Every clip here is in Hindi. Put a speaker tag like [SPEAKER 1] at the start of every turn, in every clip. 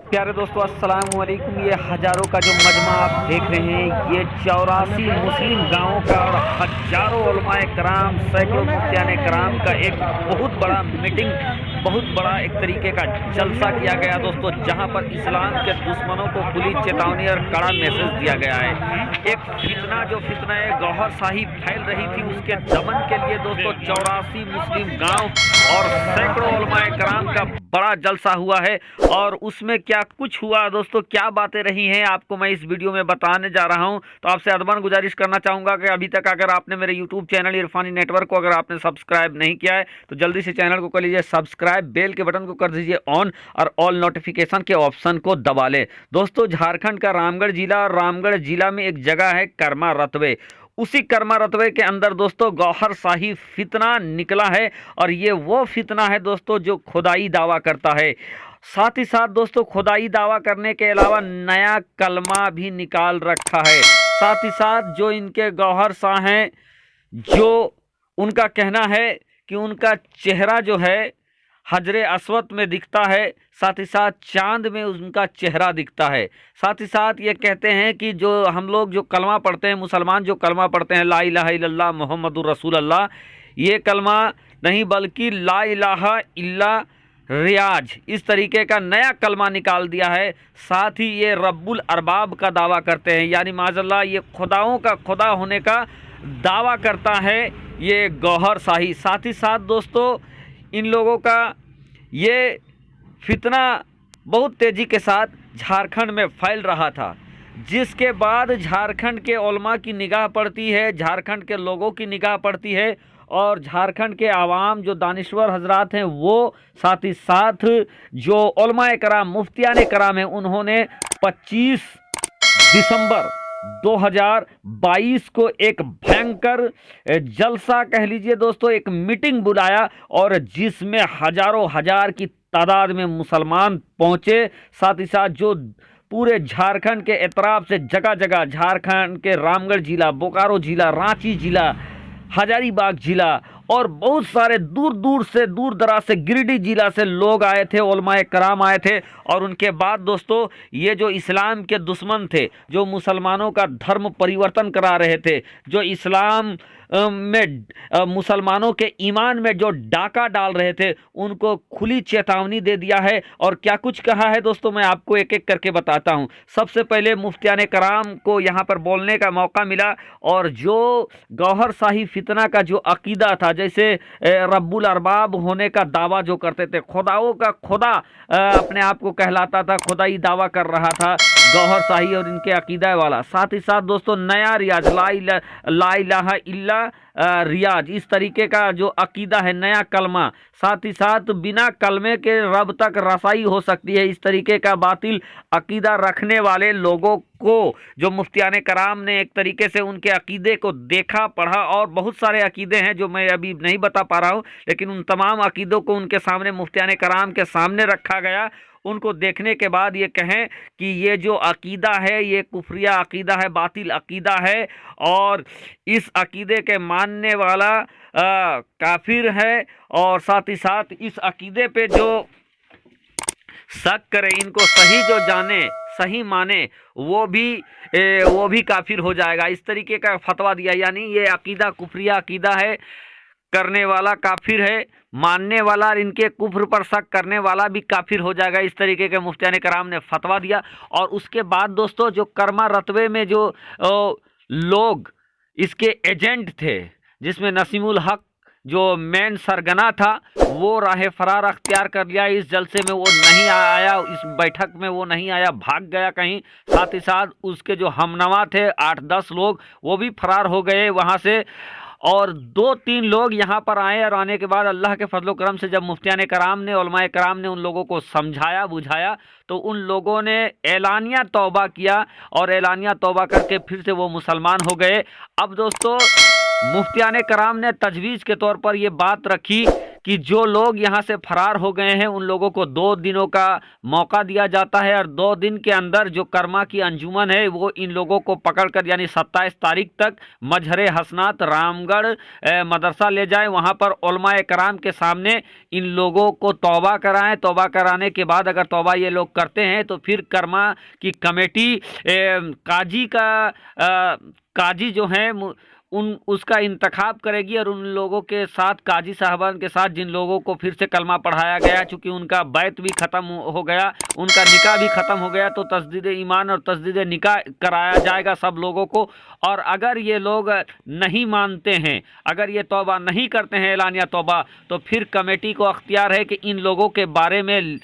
[SPEAKER 1] प्यारे दोस्तों, अस्सलाम वालेकुम। ये हज़ारों का जो मजमा आप देख रहे हैं, ये 84 मुस्लिम गांवों का और हज़ारों उलमाए कराम, सैकड़ों मुफ्तियाने कराम का एक बहुत बड़ा मीटिंग, बहुत बड़ा एक तरीके का जलसा किया गया दोस्तों, जहां पर इस्लाम के दुश्मनों को खुली चेतावनी और कड़ा मैसेज दिया गया है। एक फितना जो फितना गौहर शाही फैल रही थी, उसके दमन के लिए दोस्तों 84 मुस्लिम गांव और सैकड़ों उलमाए कराम का बड़ा जलसा हुआ है। और उसमें क्या कुछ हुआ दोस्तों, क्या बातें रही हैं, आपको मैं इस वीडियो में बताने जा रहा हूं। तो आपसे अदबन गुजारिश करना चाहूँगा कि अभी तक अगर आपने मेरे यूट्यूब चैनल इरफानी नेटवर्क को अगर आपने सब्सक्राइब नहीं किया है तो जल्दी से चैनल को कर लीजिए सब्सक्राइब, बेल के बटन को कर दीजिए ऑन और ऑल नोटिफिकेशन के ऑप्शन को दबा ले। दोस्तों, झारखंड का रामगढ़ जिला, और रामगढ़ जिला में एक जगह है कर्मा रतवे। उसी कर्मा रतवे के अंदर दोस्तों गौहर शाही फितना निकला है, और ये वो फितना है दोस्तों जो खुदाई दावा करता है। साथ ही साथ दोस्तों खुदाई दावा करने के अलावा नया कलमा भी निकाल रखा है। साथ ही साथ जो इनके गौहर शाह हैं, जो उनका कहना है कि उनका चेहरा जो है हजरे अस्वद में दिखता है, साथ ही साथ चांद में उनका चेहरा दिखता है। साथ ही साथ ये कहते हैं कि जो हम लोग जो कलमा पढ़ते हैं, मुसलमान जो कलमा पढ़ते हैं, ला इलाहा इल्लल्लाह मुहम्मदुर रसूलुल्लाह, ये कलमा नहीं बल्कि ला इलाहा इल्ला रियाज, इस तरीके का नया कलमा निकाल दिया है। साथ ही ये रब्बुल अरबाब का दावा करते हैं, यानी माज़अल्लाह ये खुदाओं का खुदा होने का दावा करता है ये गौहर शाही। साथ ही साथ दोस्तों इन लोगों का ये फितना बहुत तेज़ी के साथ झारखंड में फैल रहा था, जिसके बाद झारखंड के उलमा की निगाह पड़ती है, झारखंड के लोगों की निगाह पड़ती है, और झारखंड के आवाम जो दानिश्वर हजरात हैं वो, साथ ही साथ जो उलमाए कराम, मुफ्तियाने कराम हैं, उन्होंने 25 दिसंबर 2022 को एक भयंकर जलसा कह लीजिए दोस्तों, एक मीटिंग बुलाया, और जिसमें हजारों हजार की तादाद में मुसलमान पहुंचे। साथ ही साथ जो पूरे झारखंड के एतराफ से जगह जगह, झारखंड के रामगढ़ जिला, बोकारो जिला, रांची जिला, हजारीबाग जिला और बहुत सारे दूर दूर से, दूर दराज से, गिरिडीह जिला से लोग आए थे, उलमाए कराम आए थे। और उनके बाद दोस्तों ये जो इस्लाम के दुश्मन थे, जो मुसलमानों का धर्म परिवर्तन करा रहे थे, जो इस्लाम में मुसलमानों के ईमान में जो डाका डाल रहे थे, उनको खुली चेतावनी दे दिया है। और क्या कुछ कहा है दोस्तों, मैं आपको एक एक करके बताता हूं। सबसे पहले मुफ्तियाने कराम को यहां पर बोलने का मौका मिला, और जो गौहर शाही फितना का जो अकीदा था, जैसे रब्बुल अरबाब होने का दावा जो करते थे, खुदाओं का खुदा अपने आप को कहलाता था, खुदाई दावा कर रहा था गौहर शाही और इनके अकीदा वाला। साथ ही साथ दोस्तों नया रियाज, ला इलाहा इल्ला रियाज, इस तरीके का जो अकीदा है, नया कलमा। साथ ही साथ बिना कलमे के रब तक रसाई हो सकती है, इस तरीके का बातिल अकीदा रखने वाले लोगों को जो मुफ्तियाने कराम ने एक तरीके से उनके अकीदे को देखा, पढ़ा, और बहुत सारे अकीदे हैं जो मैं अभी नहीं बता पा रहा हूँ, लेकिन उन तमाम अकीदों को उनके सामने, मुफ्तियाने कराम के सामने रखा गया। उनको देखने के बाद ये कहें कि ये जो अकीदा है ये कुफरिया अकीदा है, बातिल अकीदा है, और इस अकीदे के मानने वाला काफिर है। और साथ ही साथ इस अकीदे पे जो शक करे, इनको सही जो जाने, सही माने, वो भी काफिर हो जाएगा, इस तरीके का फतवा दिया। यानी ये अकीदा कुफरिया अकीदा है, करने वाला काफिर है, मानने वाला और इनके कुफ्र पर शक करने वाला भी काफिर हो जाएगा, इस तरीके के मुफ्तियाने कराम ने फतवा दिया। और उसके बाद दोस्तों जो कर्मा रतवे में जो लोग इसके एजेंट थे, जिसमें नसीमुल हक जो मेन सरगना था, वो राह फरार अख्तियार कर लिया। इस जलसे में वो नहीं आया, इस बैठक में वो नहीं आया, भाग गया कहीं। साथ ही साथ उसके जो हमनवा थे 8-10 लोग, वो भी फरार हो गए वहाँ से। और 2-3 लोग यहाँ पर आए, और आने के बाद अल्लाह के फजलो करम से जब मुफ्तियाने कराम ने, उलमाए कराम ने उन लोगों को समझाया बुझाया, तो उन लोगों ने ऐलानिया तौबा किया, और ऐलानिया तौबा करके फिर से वो मुसलमान हो गए। अब दोस्तों मुफ्तियाने कराम ने तजवीज़ के तौर पर ये बात रखी कि जो लोग यहाँ से फरार हो गए हैं उन लोगों को 2 दिनों का मौका दिया जाता है और 2 दिन के अंदर जो कर्मा की अंजुमन है वो इन लोगों को पकड़कर यानी 27 तारीख तक मजहरे हसनात रामगढ़ मदरसा ले जाए, वहाँ पर उलमाए कराम के सामने इन लोगों को तौबा कराएं। तौबा कराने के बाद अगर तौबा ये लोग करते हैं तो फिर कर्मा की कमेटी काजी जो हैं उन उसका इंतखाब करेगी और उन लोगों के साथ काजी साहबान के साथ जिन लोगों को फिर से कलमा पढ़ाया गया, चूँकि उनका बैत भी ख़त्म हो गया, उनका निकाह भी ख़त्म हो गया, तो तस्दीद ईमान और तस्दीद निकाह कराया जाएगा सब लोगों को। और अगर ये लोग नहीं मानते हैं, अगर ये तौबा नहीं करते हैं एलानिया तौबा, तो फिर कमेटी को अख्तियार है कि इन लोगों के बारे में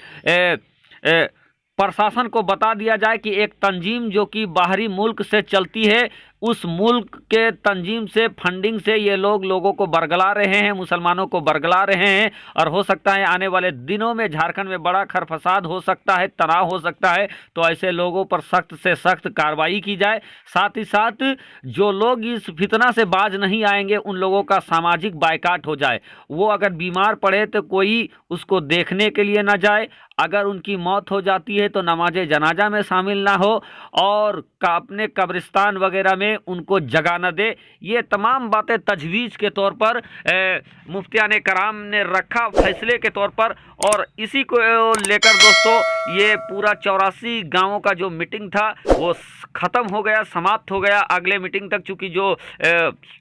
[SPEAKER 1] प्रशासन को बता दिया जाए कि एक तंजीम जो कि बाहरी मुल्क से चलती है, उस मुल्क के तंजीम से फंडिंग से ये लोगों को बरगला रहे हैं, मुसलमानों को बरगला रहे हैं और हो सकता है आने वाले दिनों में झारखंड में बड़ा खरफसाद हो सकता है, तनाव हो सकता है। तो ऐसे लोगों पर सख्त से सख्त कार्रवाई की जाए। साथ ही साथ जो लोग इस फितना से बाज नहीं आएंगे उन लोगों का सामाजिक बायकाट हो जाए। वो अगर बीमार पड़े तो कोई उसको देखने के लिए ना जाए, अगर उनकी मौत हो जाती है तो नमाज जनाजा में शामिल ना हो और अपने कब्रिस्तान वगैरह में उनको जगह न दे। ये तमाम बातें तजवीज़ के तौर पर मुफ्तियाने कराम ने रखा फैसले के तौर पर। और इसी को लेकर दोस्तों ये पूरा 84 गांवों का जो मीटिंग था वो ख़त्म हो गया, समाप्त हो गया अगले मीटिंग तक। चूँकि जो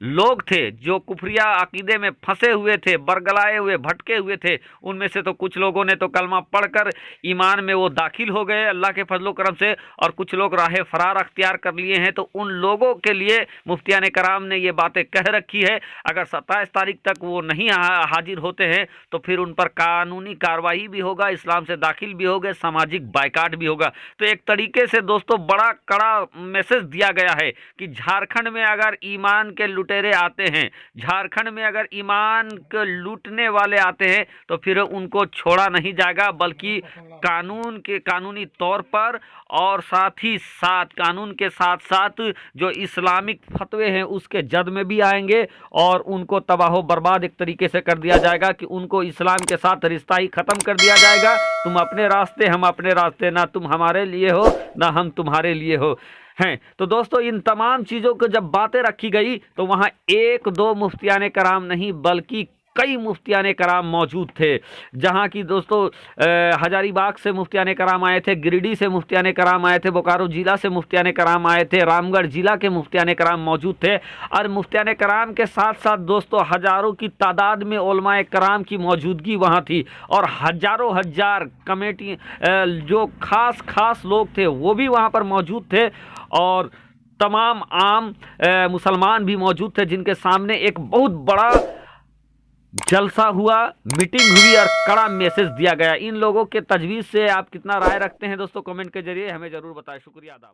[SPEAKER 1] लोग थे जो कुफरिया अकीदे में फंसे हुए थे, बरगलाए हुए, भटके हुए थे, उनमें से तो कुछ लोगों ने तो कलमा पढ़कर ईमान में वो दाखिल हो गए अल्लाह के फजलो करम से, और कुछ लोग राह फरार अख्तियार कर लिए हैं। तो उन लोगों के लिए मुफ्तियाने कराम ने ये बातें कह रखी है, अगर 27 तारीख तक वो नहीं हाजिर होते हैं तो फिर उन पर कानूनी कार्रवाई भी होगा, इस्लाम से दाखिल भी होगा, सामाजिक बायकाट भी होगा। तो एक तरीके से दोस्तों बड़ा कड़ा मैसेज दिया गया है कि झारखंड में अगर ईमान के लुटेरे आते हैं, झारखंड में अगर ईमान के लूटने वाले आते हैं तो फिर उनको छोड़ा नहीं जाएगा, बल्कि कानूनी तौर पर और साथ ही साथ कानून के साथ साथ जो इस्लामिक फतवे हैं उसके जद में भी आएंगे और उनको तबाह बर्बाद एक तरीके से कर दिया जाएगा कि उनको इस्लाम के साथ रिश्ता ही ख़त्म कर दिया जाएगा। तुम अपने रास्ते, हम अपने रास्ते, ना तुम हमारे लिए हो ना हम तुम्हारे लिए हो हैं। तो दोस्तों इन तमाम चीज़ों को जब बातें रखी गई तो वहाँ 1-2 मुफ्तियाने कराम नहीं बल्कि कई मुफ्तियाने कराम मौजूद थे, जहाँ की दोस्तों हजारीबाग से मुफ्तियाने कराम आए थे, गिरिडीह से मुफ्तियाने कराम आए थे, बोकारो जिला से मुफ्तियाने कराम आए थे, रामगढ़ जिला के मुफ्तियाने कराम मौजूद थे। और मुफ्तियाने कराम के साथ साथ दोस्तों हज़ारों की तादाद में उलमाए कराम की मौजूदगी वहाँ थी और हज़ारों हजार कमेटी जो खास लोग थे वो भी वहाँ पर मौजूद थे और तमाम आम मुसलमान भी मौजूद थे, जिनके सामने एक बहुत बड़ा जलसा हुआ, मीटिंग हुई और कड़ा मैसेज दिया गया। इन लोगों के तजवीज़ से आप कितना राय रखते हैं दोस्तों, कमेंट के जरिए हमें ज़रूर बताएं। शुक्रिया, आदाब।